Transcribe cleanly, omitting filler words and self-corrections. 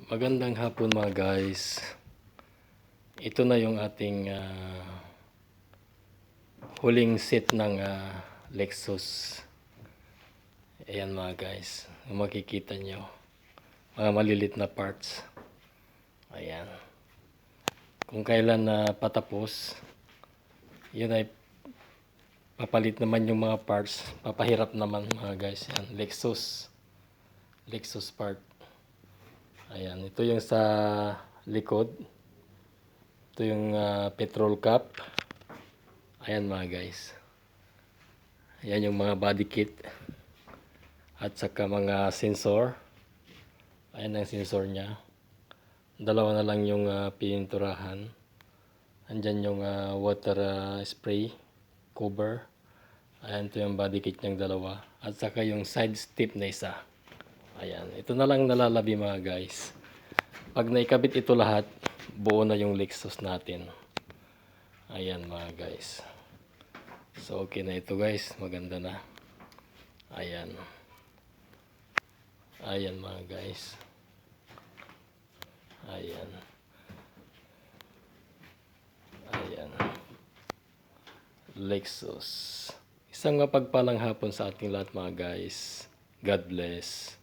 Magandang hapon mga guys. Ito na yung ating huling set ng Lexus. Ayan mga guys. Kung makikita nyo. Mga malilit na parts. Ayan. Kung kailan na patapos, yun ay papalit naman yung mga parts. Papahirap naman mga guys. Yan. Lexus part. Ayan. Ito yung sa likod. Ito yung petrol cap. Ayan mga guys. Ayan yung mga body kit. At saka mga sensor. Ayan ang sensor niya. Dalawa na lang yung pininturahan. Andyan yung water spray cover. Ayan, ito yung body kit niyang dalawa. At saka yung side step na isa. Ayan. Ito na lang nalalabi mga guys. Pag naikabit ito lahat, buo na yung Lexus natin. Ayan mga guys. So okay na ito guys. Maganda na. Ayan. Ayan mga guys. Ayan. Ayan. Lexus. Isang mapagpalang hapon sa ating lahat mga guys. God bless.